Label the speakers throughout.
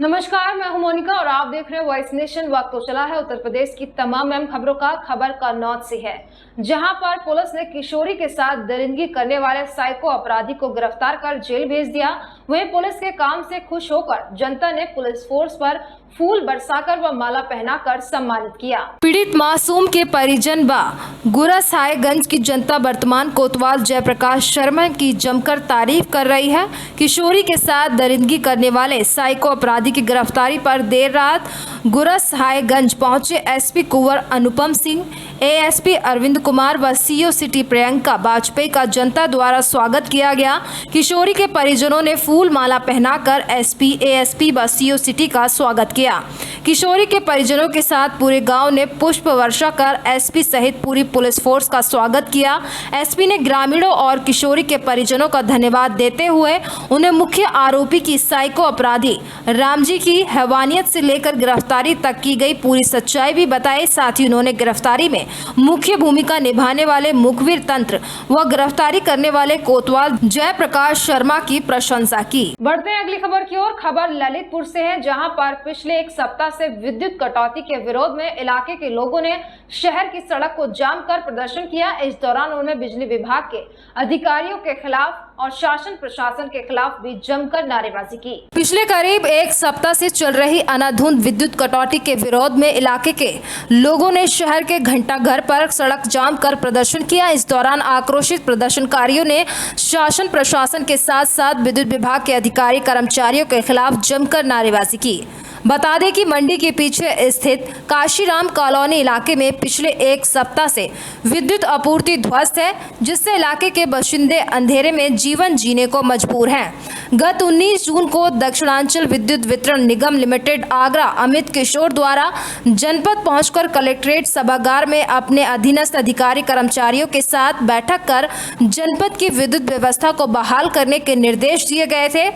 Speaker 1: नमस्कार, मैं हूं मोनिका और आप देख रहे हैं वॉइस नेशन। वक्त तो चला है उत्तर प्रदेश की तमाम अहम खबरों का। खबर कन्नौज से है, जहां पर पुलिस ने किशोरी के साथ दरिंदगी करने वाले साइको अपराधी को गिरफ्तार कर जेल भेज दिया। वहीं पुलिस के काम से खुश होकर जनता ने पुलिस फोर्स पर फूल बरसाकर व माला पहनाकर सम्मानित किया। पीड़ित मासूम के परिजन व गुरसहायगंज की जनता वर्तमान कोतवाल जयप्रकाश शर्मा की जमकर तारीफ कर रही है। किशोरी के साथ दरिंदगी करने वाले साइको अपराधी की गिरफ्तारी पर देर रात गुरसहायगंज पहुंचे एसपी कुंवर अनुपम सिंह, एएसपी अरविंद कुमार व सीओ सिटी प्रियंका वाजपेयी का जनता द्वारा स्वागत किया गया। किशोरी के परिजनों ने फूल माला पहनाकर एसपी, एएसपी व सीओ सिटी का स्वागत किया। किशोरी के परिजनों के साथ पूरे गांव ने पुष्प वर्षा कर एसपी सहित पूरी पुलिस फोर्स का स्वागत किया। एसपी ने ग्रामीणों और किशोरी के परिजनों का धन्यवाद देते हुए उन्हें मुख्य आरोपी की साइको अपराधी रामजी की हैवानियत से लेकर गिरफ्तारी तक की गई पूरी सच्चाई भी बताई। साथ ही उन्होंने गिरफ्तारी में मुख्य भूमिका निभाने वाले मुखबिर तंत्र व गिरफ्तारी करने वाले कोतवाल जयप्रकाश शर्मा की प्रशंसा की। बढ़ते हैं अगली खबर की ओर। खबर ललितपुर से है, जहां पर पिछले एक सप्ताह से विद्युत कटौती के विरोध में इलाके के लोगों ने शहर की सड़क को जाम कर प्रदर्शन किया। इस दौरान उन्होंने बिजली विभाग के अधिकारियों के खिलाफ और शासन प्रशासन के खिलाफ भी जमकर नारेबाजी की। पिछले करीब एक सप्ताह से चल रही अनाधुंध विद्युत कटौती के विरोध में इलाके के लोगों ने शहर के घंटाघर पर सड़क जाम कर प्रदर्शन किया। इस दौरान आक्रोशित प्रदर्शनकारियों ने शासन प्रशासन के साथ साथ विद्युत विभाग के अधिकारी कर्मचारियों के खिलाफ जमकर नारेबाजी की। बता दें कि मंडी के पीछे स्थित काशीराम कॉलोनी इलाके में पिछले एक सप्ताह से विद्युत आपूर्ति ध्वस्त है, जिससे इलाके के बाशिंदे अंधेरे में जीवन जीने को मजबूर हैं। गत 19 जून को दक्षिणांचल विद्युत वितरण निगम लिमिटेड आगरा अमित किशोर द्वारा जनपद पहुंचकर कलेक्ट्रेट सभागार में अपने अधीनस्थ अधिकारी कर्मचारियों के साथ बैठक कर जनपद की विद्युत व्यवस्था को बहाल करने के निर्देश दिए गए थे।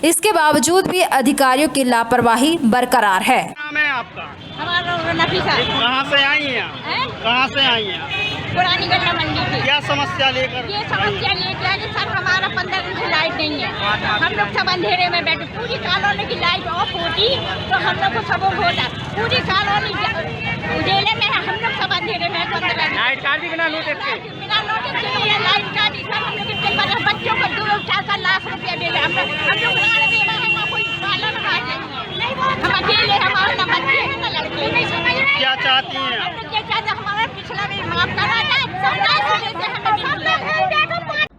Speaker 1: इसके बावजूद भी अधिकारियों की लापरवाही बरकरार है।
Speaker 2: नाम है आपका?
Speaker 3: हमारा नफीसा।
Speaker 2: कहाँ से आई हैं? कहाँ से आई हैं?
Speaker 3: पुरानी गन्ना मंडी से।
Speaker 2: क्या समस्या लेकर?
Speaker 3: ये समस्या लेकर है कि सर हमारा 15 दिन से लाइट नहीं है। हम लोग सब अंधेरे में बैठे, पूरी कॉलोनी की लाइट ऑफ होती तो हम लोग को सब होता। पूरी कॉलोनी उजेले में है, हम लोग सब अंधेरे में 15 दिन।
Speaker 2: लाइट काटी बिना नोटिस के?
Speaker 3: बिना नोटिस के लाइट काटी। सर हम लोग कितने बच्चों को 2-4 लाख रुपया दे रहे। हम लोग राण दे रहे हैं, कोई पालन हम अकेले, हमारे न बच्चे हैं न लड़के। नहीं समझ रहे
Speaker 2: क्या चाहती हैं?
Speaker 3: हमारा पिछला भी माफ करा जाए।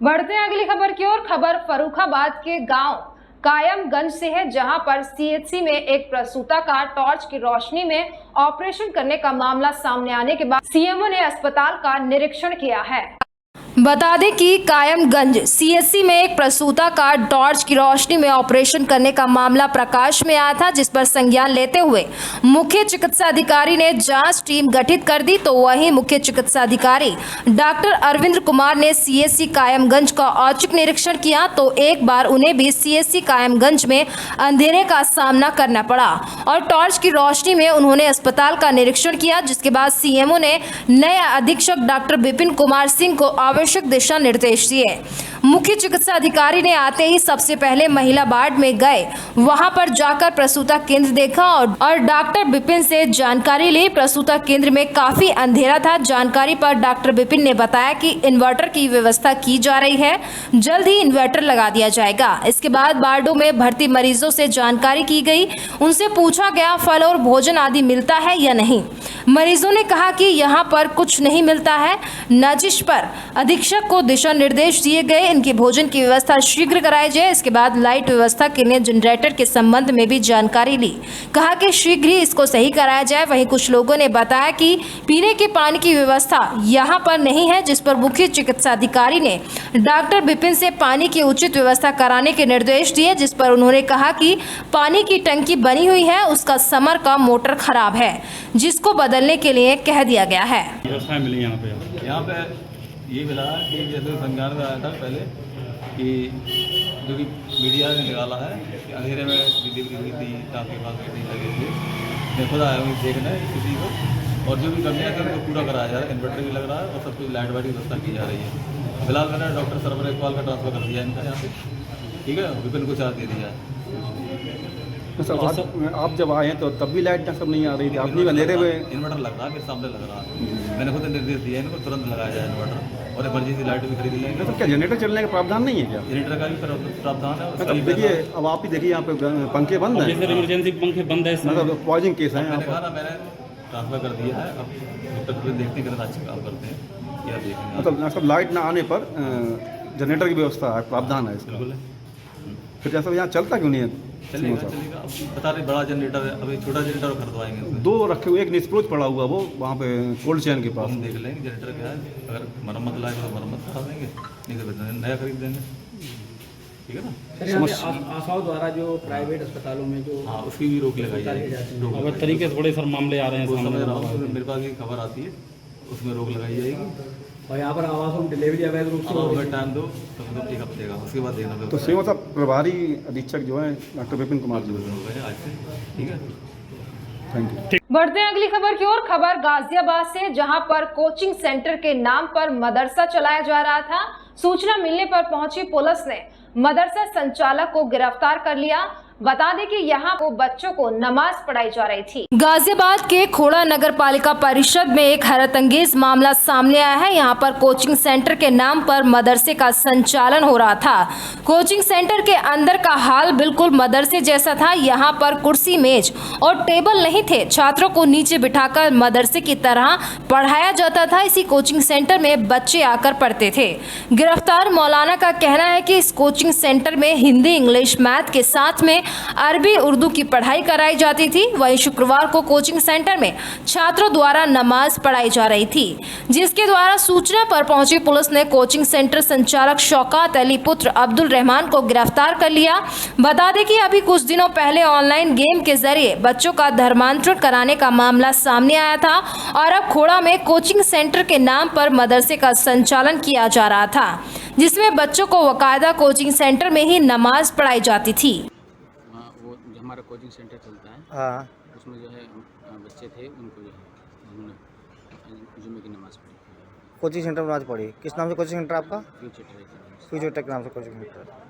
Speaker 1: बढ़ते हैं अगली खबर की ओर। खबर फर्रुखाबाद के गांव कायमगंज से है, जहां पर सीएचसी में एक प्रसूता का टॉर्च की रोशनी में ऑपरेशन करने का मामला सामने आने के बाद सीएमओ ने अस्पताल का निरीक्षण किया है। बता दें कि कायमगंज सीएचसी में एक प्रसूता का टॉर्च की रोशनी में ऑपरेशन करने का मामला प्रकाश में आया था, जिस पर संज्ञान लेते हुए मुख्य चिकित्सा अधिकारी ने जांच टीम गठित कर दी। तो वहीं मुख्य चिकित्सा अधिकारी डॉक्टर अरविंद कुमार ने सीएचसी कायमगंज का औचक निरीक्षण किया। तो एक बार उन्हें भी सीएचसी कायमगंज में अंधेरे का सामना करना पड़ा और टॉर्च की रोशनी में उन्होंने अस्पताल का निरीक्षण किया, जिसके बाद सीएमओ ने नए अधीक्षक डॉक्टर विपिन कुमार सिंह को आवश्यक दिशा निर्देश दिए। मुख्य चिकित्सा अधिकारी ने आते ही सबसे पहले महिला वार्ड में गए, वहां पर जाकर प्रसूता केंद्र देखा और डॉक्टर विपिन से जानकारी ली। प्रसूता केंद्र में काफी अंधेरा था। जानकारी पर डॉक्टर विपिन ने बताया कि इन्वर्टर की व्यवस्था की जा रही है, जल्द ही इन्वर्टर लगा दिया जाएगा। इसके बाद वार्डों में भर्ती मरीजों से जानकारी की गई, उनसे पूछा गया फल और भोजन आदि मिलता है या नहीं। मरीजों ने कहा कि यहाँ पर कुछ नहीं मिलता है। नाजिश पर अधीक्षक को दिशा निर्देश दिए गए, इनकी भोजन की व्यवस्था शीघ्र कराई जाए। इसके बाद लाइट व्यवस्था के लिए जनरेटर के संबंध में भी जानकारी ली, कहा कि शीघ्र ही इसको सही कराया जाए। वहीं कुछ लोगों ने बताया कि पीने के पानी की व्यवस्था यहाँ पर नहीं है, जिस पर मुख्य चिकित्सा अधिकारी ने डॉक्टर विपिन से पानी की उचित व्यवस्था कराने के निर्देश दिए, जिस पर उन्होंने कहा कि पानी की टंकी बनी हुई है, उसका समर का मोटर खराब है, जिसको बदलने के लिए कह दिया गया है।
Speaker 4: व्यवस्था मिली यहाँ पे ये मिला कि जैसे संज्ञान में आया था पहले कि जो कि मीडिया ने निकाला है कि अंधेरे में बिजली गिरी थी, काफ़ी बात नहीं लगी थी। मैं खुद आया हूँ देखने किसी को, और जो भी कमियाँ थी उनको पूरा कराया जा रहा है। इन्वर्टर भी लग रहा है और सब कुछ लाइट वाइट की व्यवस्था की जा रही है। फिलहाल मैंने डॉक्टर सरवर इकबाल का ट्रांसफर कर दिया इनका यहाँ से, ठीक है, विपिन को चार्ज दे दिया है।
Speaker 5: सर आप जब आए हैं तो तब भी लाइट सब नहीं आ रही थी, आप नहीं अंधेरे में?
Speaker 4: इन्वर्टर लग रहा है, मेरे सामने लग रहा है। मैंने खुद निर्देश दिया इनको तुरंत लगाया जाए इन्वर्टर, और इमरजेंसी लाइट भी खरीद लेंगे।
Speaker 5: तो क्या जनरेटर चलने का प्रावधान नहीं है क्या?
Speaker 4: जनरेटर का भी प्रावधान है।
Speaker 5: मतलब देखिए, अब आप ही देखिए यहाँ पे पंखे बंद हैं,
Speaker 6: इमरजेंसी पंखे बंद है,
Speaker 5: मतलब पॉइजनिंग केस है।
Speaker 4: मैंने कहा ना, मैंने ट्रांसफर कर दिया है, अब देखते हैं कितना अच्छा काम करते हैं, क्या देखेंगे।
Speaker 5: मतलब लाइट ना आने पर जनरेटर की व्यवस्था है, प्रावधान है इसका। फिर जैसा यहाँ चलता क्यों नहीं है?
Speaker 4: चलेगा चलेगा, अब बता रहे बड़ा जनरेटर है, अभी छोटा जनरेटर खरीदवाएंगे उसमें।
Speaker 5: 2 रखे हुए, एक निष्प्रोच पड़ा हुआ वो वहाँ पे कोल्ड चैन के पास।
Speaker 4: हम देख लेंगे जनरेटर क्या है, अगर मरम्मत लाएगा तो मरम्मत करा देंगे, नहीं तो फिर नया खरीद देंगे, ठीक है ना।
Speaker 6: सर यहाँ पे आशाओं द्वारा जो प्राइवेट अस्पतालों में जो
Speaker 4: हाँ, उसकी भी रोक लगाई जाएगी।
Speaker 6: अब तरीके से थोड़े सर मामले आ रहे हैं,
Speaker 4: वो समझ रहा हूँ, मेरे पास एक खबर आती है, उसमें रोक लगाई जाएगी।
Speaker 6: और यहाँ पर आवासों में डिलीवरी अवैध रूप से
Speaker 4: अगर टाइम दो तो मतलब एक हफ्ते का, उसके बाद देखना।
Speaker 5: तो सीमा साहब प्रभारी अधीक्षक जो है डॉक्टर विपिन कुमार जी,
Speaker 4: आज से, ठीक है,
Speaker 5: थैंक यू।
Speaker 1: बढ़ते हैं अगली खबर की ओर। खबर गाजियाबाद से, जहां पर कोचिंग सेंटर के नाम पर मदरसा चलाया जा रहा था। सूचना मिलने पर पहुंची पुलिस ने मदरसा संचालक को गिरफ्तार कर लिया। बता दें कि यहाँ को बच्चों को नमाज पढ़ाई जा रही थी। गाजियाबाद के खोड़ा नगर पालिका परिषद में एक हैरतअंगेज मामला सामने आया है। यहाँ पर कोचिंग सेंटर के नाम पर मदरसे का संचालन हो रहा था। कोचिंग सेंटर के अंदर का हाल बिल्कुल मदरसे जैसा था। यहाँ पर कुर्सी, मेज और टेबल नहीं थे। छात्रों को नीचे बिठाकर मदरसे की तरह पढ़ाया जाता था। इसी कोचिंग सेंटर में बच्चे आकर पढ़ते थे। गिरफ्तार मौलाना का कहना है कि इस कोचिंग सेंटर में हिंदी, इंग्लिश, मैथ के साथ में अरबी, उर्दू की पढ़ाई कराई जाती थी। वहीं शुक्रवार को कोचिंग सेंटर में छात्रों द्वारा नमाज पढ़ाई जा रही थी, जिसके द्वारा सूचना पर पहुंची पुलिस ने कोचिंग सेंटर संचालक शौकत अली पुत्र अब्दुल रहमान को गिरफ्तार कर लिया। बता दें कि अभी कुछ दिनों पहले ऑनलाइन गेम के जरिए बच्चों का धर्मांतरण कराने का मामला सामने आया था और अब खोड़ा में कोचिंग सेंटर के नाम पर मदरसे का संचालन किया जा रहा था, जिसमें बच्चों को बाकायदा कोचिंग सेंटर में ही नमाज पढ़ाई जाती थी।
Speaker 7: वो जो हमारा कोचिंग सेंटर चलता है,
Speaker 8: हाँ,
Speaker 7: उसमें जो है बच्चे थे, उनको जो है उन्होंने जुम्मे की नमाज़ पढ़ी।
Speaker 8: कोचिंग सेंटर में नमाज पढ़ी। किस नाम से कोचिंग सेंटर आपका?
Speaker 7: फ्यूचर
Speaker 8: टेक नाम से कोचिंग सेंटर।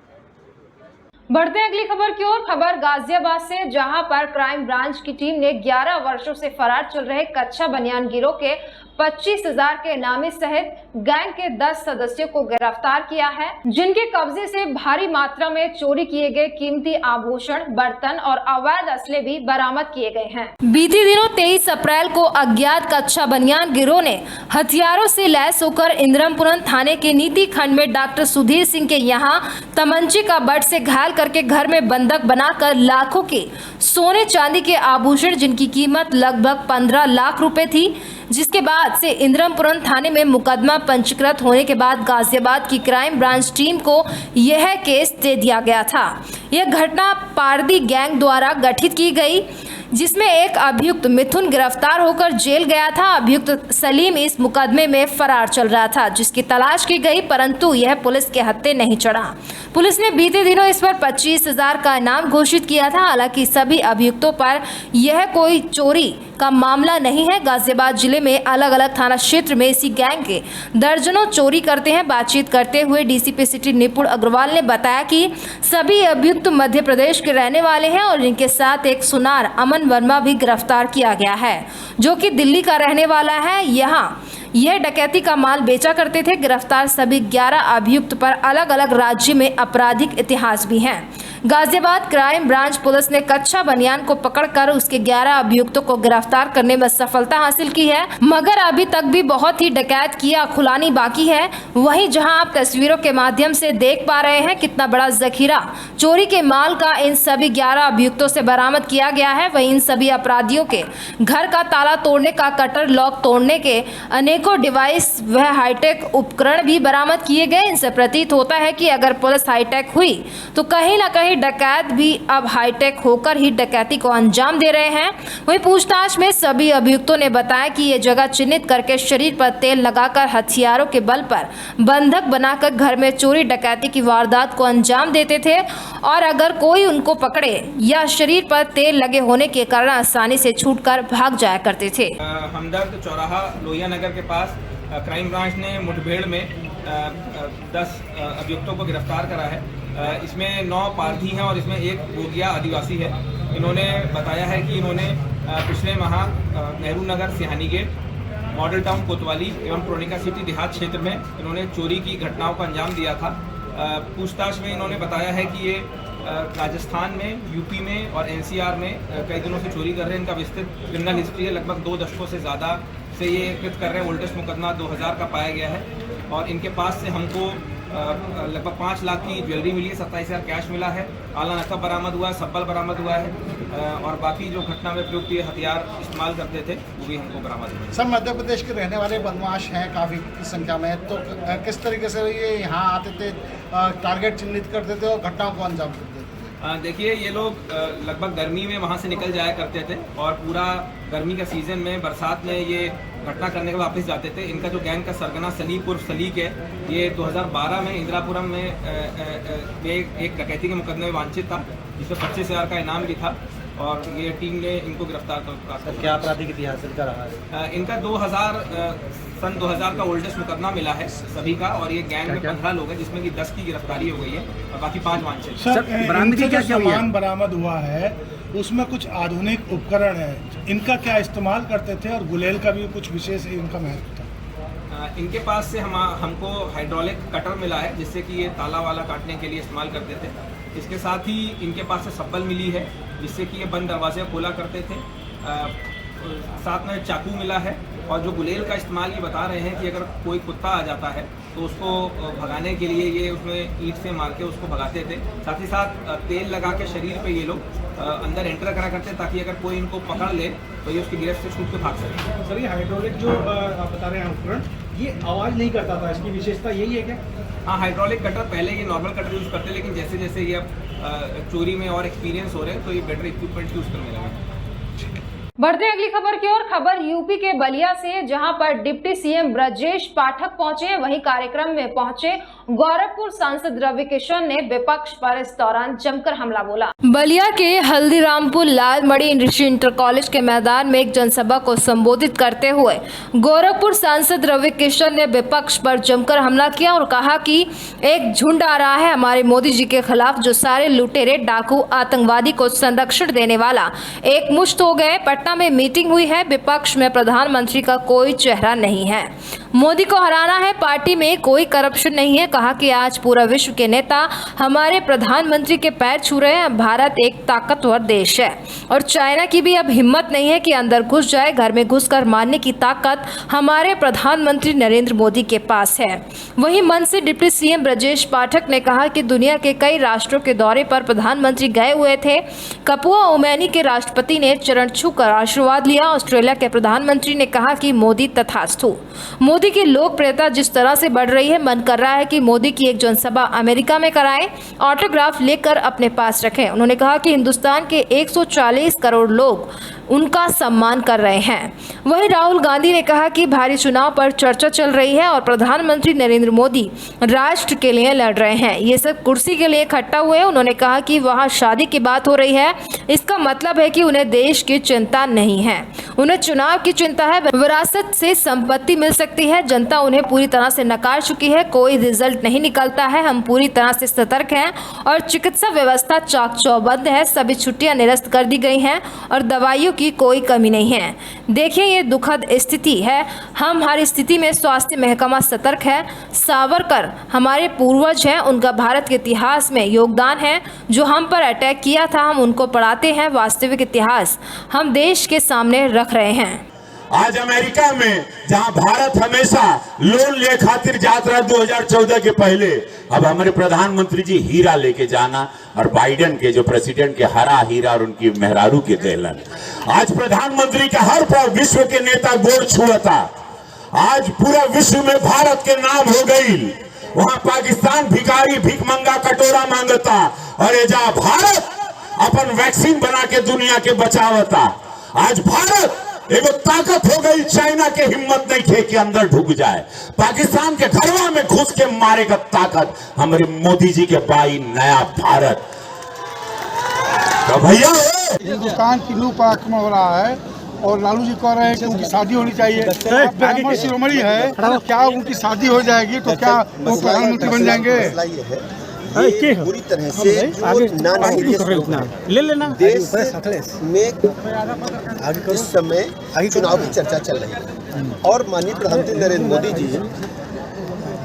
Speaker 1: बढ़ते हैं अगली खबर की ओर। खबर गाजियाबाद से, जहां पर क्राइम ब्रांच की टीम ने 11 वर्षों से फरार चल रहे कच्चा बनियान गिरोह के 25,000 के इनामी सहित गैंग के 10 सदस्यों को गिरफ्तार किया है, जिनके कब्जे से भारी मात्रा में चोरी किए गए कीमती आभूषण, बर्तन और अवैध असले भी बरामद किए गए हैं। बीते दिनों 23 अप्रैल को अज्ञात कच्चा बनियान गिरोह ने हथियारों से लैस होकर इंद्रमपुरम थाने के नीति खंड में डॉक्टर सुधीर सिंह के यहाँ तमंचे का बट से घायल करके घर में बंधक बनाकर लाखों के सोने चांदी के आभूषण, जिनकी कीमत लगभग 15 लाख रुपए थी, जिसके बाद से इंद्रमपुरम थाने में मुकदमा पंजीकृत होने के बाद गाजियाबाद की क्राइम ब्रांच टीम को यह केस दे दिया गया था। यह घटना पारदी गैंग द्वारा गठित की गई, जिसमें एक अभियुक्त मिथुन गिरफ्तार होकर जेल गया था। अभियुक्त सलीम इस मुकदमे में फरार चल रहा था, जिसकी तलाश की गई, परंतु यह पुलिस के हत्थे नहीं चढ़ा। पुलिस ने बीते दिनों इस पर 25,000 का इनाम घोषित किया था। हालांकि सभी अभियुक्तों पर यह कोई चोरी का मामला नहीं है। गाजियाबाद जिले में अलग अलग थाना क्षेत्र में इसी गैंग के दर्जनों चोरी करते हैं। बातचीत करते हुए डीसीपी सिटी निपुण अग्रवाल ने बताया कि सभी अभियुक्त मध्य प्रदेश के रहने वाले हैं और इनके साथ एक सुनार अमन वर्मा भी गिरफ्तार किया गया है, जो कि दिल्ली का रहने वाला है। यहाँ यह डकैती का माल बेचा करते थे। गिरफ्तार सभी 11 अभियुक्त पर अलग अलग राज्य में आपराधिक इतिहास भी हैं। गाजियाबाद क्राइम ब्रांच पुलिस ने कच्चा बनियान को पकड़कर उसके 11 अभियुक्तों को गिरफ्तार करने में सफलता हासिल की है, मगर अभी तक भी बहुत ही डकैत किया खुलानी बाकी है। वहीं जहां आप तस्वीरों के माध्यम से देख पा रहे हैं कितना बड़ा जखीरा चोरी के माल का इन सभी 11 अभियुक्तों से बरामद किया गया है। वहीं इन सभी अपराधियों के घर का ताला तोड़ने का, कटर लॉक तोड़ने के अनेकों डिवाइस व हाईटेक उपकरण भी बरामद किए गए। इनसे प्रतीत होता है कि अगर पुलिस हाईटेक हुई तो कहीं ना कहीं डकैत भी अब हाईटेक होकर ही डकैती को अंजाम दे रहे हैं। वहीं पूछताछ में सभी अभियुक्तों ने बताया कि ये जगह चिन्हित करके शरीर पर तेल लगाकर हथियारों के बल पर बंधक बनाकर घर में चोरी डकैती की वारदात को अंजाम देते थे और अगर कोई उनको पकड़े या शरीर पर तेल लगे होने के कारण आसानी से छूटकर भाग जाया करते थे।
Speaker 9: हमदर्द चौराहा लोहिया नगर के पास क्राइम ब्रांच ने मुठभेड़ में 10 अभियुक्तों को गिरफ्तार करा है। इसमें 9 पारधी हैं और इसमें एक बोगिया आदिवासी है। इन्होंने बताया है कि इन्होंने पिछले माह Nehru Nagar Sihani gate, model town कोतवाली एवं प्रोनिका सिटी देहात क्षेत्र में इन्होंने चोरी की घटनाओं का अंजाम दिया था। पूछताछ में इन्होंने बताया है कि ये राजस्थान में, यूपी में और एनसीआर में कई दिनों से चोरी कर रहे हैं। इनका विस्तृत क्रिमिनल हिस्ट्री है, लगभग 2 दशकों से ज़्यादा से ये कृत कर रहे हैं। वोल्टेज मुकदमा 2000 का पाया गया है और इनके पास से हमको लगभग 5 लाख की ज्वेलरी मिली है, 27,000 कैश मिला है, आला नकब बरामद हुआ है, सब्बल बरामद हुआ है और बाकी जो घटना में प्रयुक्त हथियार इस्तेमाल करते थे वो भी हमको बरामद हुए।
Speaker 10: सर, मध्य प्रदेश के रहने वाले बदमाश हैं काफ़ी की संख्या में, तो किस तरीके से ये यहाँ आते थे, टारगेट चिन्हित करते थे और घटनाओं को अंजाम देते थे?
Speaker 9: देखिए, ये लोग लगभग गर्मी में वहाँ से निकल जाया करते थे और पूरा गर्मी का सीज़न में, बरसात में ये घटना करने के वापस जाते थे। इनका जो गैंग का सरगना सलीक उर्फ सलीक है, ये 2012 में इंदिरापुरम में एक डकैती के मुकदमे में वांछित था, जिसमें 25,000 का इनाम भी था और ये टीम ने इनको गिरफ्तार कर।
Speaker 8: क्या आपराधिक इतिहास इनका रहा है?
Speaker 9: इनका सन 2000 का ओल्डेस्ट मुकदमा मिला है सभी का और ये गैंग में 15 लोग हैं, जिसमें कि 10 की गिरफ्तारी हो गई है और बाकी 5 वांछित।
Speaker 10: सर, बरामदगी क्या सामान बरामद हुआ है उसमें कुछ आधुनिक उपकरण है, इनका क्या इस्तेमाल करते थे और गुलेल का भी कुछ विशेष इनका महत्व था?
Speaker 9: इनके पास से हमको हाइड्रोलिक कटर मिला है, जिससे कि ये ताला वाला काटने के लिए इस्तेमाल करते थे। इसके साथ ही इनके पास से सब्बल मिली है, जिससे कि ये बंद दरवाजे खोला करते थे। साथ में चाकू मिला है और जो गुलेल का इस्तेमाल ये बता रहे हैं कि अगर कोई कुत्ता आ जाता है तो उसको भगाने के लिए ये उसमें ईंट से मार के उसको भगाते थे। साथ ही साथ तेल लगा के शरीर पे ये लोग अंदर एंटर करा करते हैं, ताकि अगर कोई इनको पकड़ ले तो ये उसकी गिरफ्त से छूट के भाग सके।
Speaker 10: सर, ये हाइड्रोलिक जो आप बता रहे हैं उपकरण, ये आवाज़ नहीं करता था, इसकी विशेषता यही है क्या?
Speaker 9: हाँ, हाइड्रोलिक कटर पहले ये नॉर्मल कटर यूज़ करते, लेकिन जैसे जैसे ये अब चोरी में और एक्सपीरियंस हो रहे हैं तो ये बेटर इक्विपमेंट यूज़ करने लगे।
Speaker 1: बढ़ते अगली खबर की ओर। खबर यूपी के बलिया से, जहां पर डिप्टी सीएम ब्रजेश पाठक पहुंचे, वहीं कार्यक्रम में पहुंचे गोरखपुर सांसद रवि किशन ने विपक्ष पर इस दौरान जमकर हमला बोला। बलिया के हल्दीरामपुर लालमड़ी ऋषि इंटर कॉलेज के मैदान में एक जनसभा को संबोधित करते हुए गोरखपुर सांसद रवि किशन ने विपक्ष पर जमकर हमला किया और कहा कि एक झुंड आ रहा है हमारे मोदी जी के खिलाफ, जो सारे लुटेरे, डाकू, आतंकवादी को संरक्षण देने वाला एक मुश्त हो गए। पटना में मीटिंग हुई है, विपक्ष में प्रधानमंत्री का कोई चेहरा नहीं है, मोदी को हराना है, पार्टी में कोई करप्शन नहीं है। कहा कि आज पूरा विश्व के नेता हमारे प्रधानमंत्री के पैर छू रहे हैं। भारत एक ताकतवर देश है और चाइना की भी अब हिम्मत नहीं है कि अंदर घुस जाए। घर में घुसकर मारने की ताकत हमारे प्रधानमंत्री नरेंद्र मोदी के पास है। वहीं मन से डिप्टी सीएम ब्रजेश पाठक ने कहा कि दुनिया के कई राष्ट्रों के दौरे पर प्रधानमंत्री गए हुए थे। कपुआ ओमैनी के राष्ट्रपति ने चरण छूकर आशीर्वाद लिया। ऑस्ट्रेलिया के प्रधानमंत्री ने कहा कि मोदी तथास्तु। मोदी की लोकप्रियता जिस तरह से बढ़ रही है, मन कर रहा है कि मोदी की एक जनसभा अमेरिका में कराएं, ऑटोग्राफ लेकर अपने पास रखें। उन्होंने कहा कि हिंदुस्तान के 140 करोड़ लोग उनका सम्मान कर रहे हैं। वहीं राहुल गांधी ने कहा कि भारी चुनाव पर चर्चा चल रही है और प्रधानमंत्री नरेंद्र मोदी राष्ट्र के लिए लड़ रहे हैं, ये सब कुर्सी के लिए इकट्ठा हुए। उन्होंने कहा कि वहां शादी की बात हो रही है, इसका मतलब है कि उन्हें देश की चिंता नहीं है, उन्हें चुनाव की चिंता है। विरासत से संपत्ति मिल सकती है, जनता उन्हें पूरी तरह से नकार चुकी है, कोई रिजल्ट नहीं निकलता है। हम पूरी तरह से सतर्क हैं और चिकित्सा व्यवस्था चाक चौबंद है, सभी छुट्टियां निरस्त कर दी गई हैं और दवाइयों की कोई कमी नहीं है। देखिए, ये दुखद स्थिति है, हम हर स्थिति में स्वास्थ्य महकमा सतर्क है। सावरकर हमारे पूर्वज हैं, उनका भारत के इतिहास में योगदान है। जो हम पर अटैक किया था, हम उनको पढ़ाते हैं, वास्तविक इतिहास हम देश के सामने रख रहे हैं।
Speaker 11: आज अमेरिका में जहां भारत हमेशा लोन ले खातिर जात रहा 2014 के पहले, अब हमारे प्रधानमंत्री जी हीरा लेके जाना और बाइडेन के जो प्रेसिडेंट के हरा हीरा और उनकी मेहरारू के देलन। आज प्रधानमंत्री का हर विश्व के नेता गोर छुअता। आज पूरा विश्व में भारत के नाम हो गई। वहां पाकिस्तान भिखारी भीख मंगा कटोरा मांगता और ये जा भारत अपन वैक्सीन बना के दुनिया के बचावता। आज भारत एगो ताकत हो गई, चाइना के हिम्मत नहीं थे कि अंदर ढुक जाए। पाकिस्तान के घरवा में घुस के मारेगा ताकत हमारे मोदी जी के बाई नया भारत। तो भैया
Speaker 10: हिंदुस्तान की लूप आक्रमण हो रहा है और लालू जी कह रहे हैं कि उनकी शादी होनी चाहिए। ब्राह्मण शिरोमणि है, क्या उनकी शादी हो जाएगी तो क्या वो प्रधानमंत्री बन जाएंगे?
Speaker 8: ये पूरी तरह से
Speaker 6: ले लेना
Speaker 8: देश में इस समय चुनाव की चर्चा चल रही है और माननीय प्रधानमंत्री नरेंद्र मोदी जी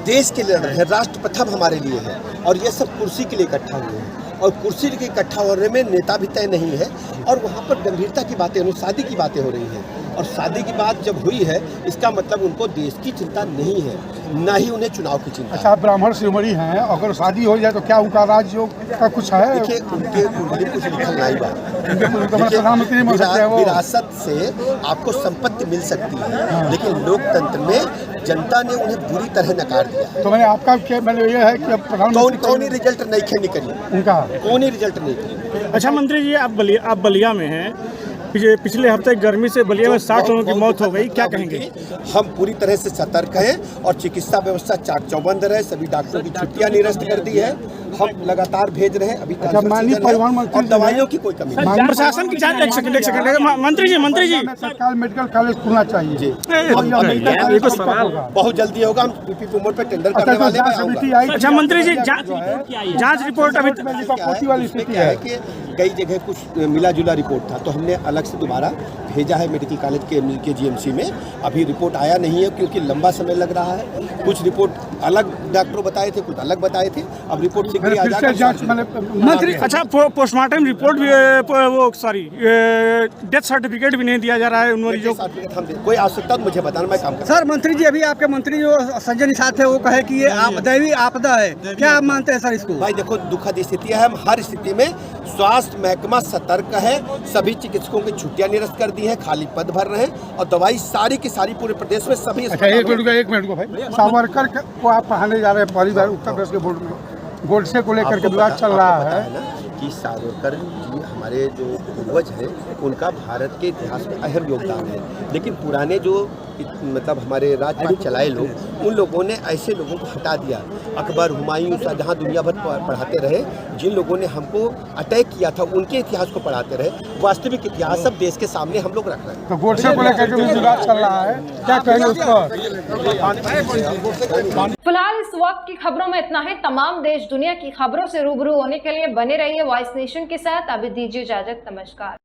Speaker 8: देश के लिए लड़ रहे हैं, राष्ट्र प्रथम हमारे लिए है और ये सब कुर्सी के लिए इकट्ठा हुए हैं और कुर्सी के इकट्ठा होने में नेता भी तय नहीं है और वहाँ पर गंभीरता की बातें, शादी की बातें हो रही हैं और शादी की बात जब हुई है इसका मतलब उनको देश की चिंता नहीं है, ना ही उन्हें चुनाव की चिंता।
Speaker 10: अच्छा, ब्राह्मण शिरोमणि हैं, अगर शादी हो जाए तो क्या उनका राजयोग का कुछ है?
Speaker 8: देखिए उनके कुंडली कुछ लिखल नहीं बा।
Speaker 10: प्रधानमंत्री
Speaker 8: विरासत से आपको संपत्ति मिल सकती है लेकिन लोकतंत्र में जनता ने उन्हें बुरी तरह नकार दिया।
Speaker 10: तो मैंने आपका मैंने ये है कि अब प्रधानमंत्री
Speaker 8: कौन ही रिजल्ट नहीं खेनी करी
Speaker 10: उनका,
Speaker 8: कौन ही रिजल्ट नहीं करी।
Speaker 2: अच्छा मंत्री जी, आप बलिया में हैं, पिछले हफ्ते गर्मी से बलिया में 60 लोगों की मौत हो गई, क्या कहेंगे?
Speaker 8: हम पूरी तरह से सतर्क हैं और चिकित्सा व्यवस्था चाक चौबंद है, सभी डॉक्टरों की छुट्टियां निरस्त कर दी है, हम लगातार भेज रहे हैं। अभी
Speaker 10: माननीय परिवहन मंत्री
Speaker 8: और दवाइयों की कोई कमी नहीं।
Speaker 2: प्रशासन की जांच, एक सेकंड मंत्री जी
Speaker 10: सरकार मेडिकल कॉलेज खुलना चाहिए।
Speaker 8: बहुत जल्दी होगा, हम पीपीपी मोड पे टेंडर करने वाले हैं।
Speaker 2: अच्छा मंत्री जी, जांच रिपोर्ट अभी
Speaker 8: वाली स्थिति है कि कई जगह कुछ मिला जुला रिपोर्ट था तो हमने अलग से दोबारा भेजा है मेडिकल कॉलेज के जीएमसी में। अभी रिपोर्ट आया नहीं है क्योंकि लंबा समय लग रहा है, कुछ रिपोर्ट अलग डॉक्टर बताए थे, कुछ अलग बताए थे। अब रिपोर्ट शीघ्र ही आ जाएगा
Speaker 2: मंत्री। अच्छा, पोस्टमार्टम रिपोर्ट भी डेथ सर्टिफिकेट भी नहीं दिया जा रहा है उन मरीजों को।
Speaker 8: कोई आवश्यकता तो मुझे बताना, मैं काम करूँ।
Speaker 6: सर मंत्री जी, अभी आपके मंत्री जो संजय निषाद थे वो कहे कि ये दैवीय आपदा है, क्या आप मानते हैं सर इसको?
Speaker 8: भाई देखो, दुखद स्थिति है, हम हर स्थिति में स्वास्थ्य महकमा सतर्क है, सभी चिकित्सकों की छुट्टियां निरस्त कर दी हैं, खाली पद भर रहे हैं और दवाई सारी की सारी पूरे प्रदेश में सभी।
Speaker 10: अच्छा, एक मिनट को भाई, सावरकर को आप पढ़ाने जा रहे हैं पहली बार उत्तर प्रदेश के बोर्ड में, गोडसे को लेकर के विवाद चल रहा है
Speaker 8: कि सावरकर जी हमारे जो पूर्वज हैं उनका भारत के इतिहास में अहम योगदान है, लेकिन पुराने जो मतलब हमारे राजपाट चलाए लोग, उन लोगों ने ऐसे लोगों को हटा दिया। अकबर, हुमायूं, शाहजहां दुनिया भर पढ़ाते रहे, जिन लोगों ने हमको अटैक किया था उनके इतिहास को पढ़ाते रहे। वास्तविक इतिहास सब देश के सामने हम लोग रख रहे हैं।
Speaker 10: तो गोडसे को लेकर के विवाद चल रहा है, क्या कहेंगे उस पर?
Speaker 1: फिलहाल इस वक्त की खबरों में इतना ही। तमाम देश दुनिया की खबरों से रूबरू होने के लिए बने रहिए वॉइस नेशन के साथ। अभी दीजिए इजाजत, नमस्कार।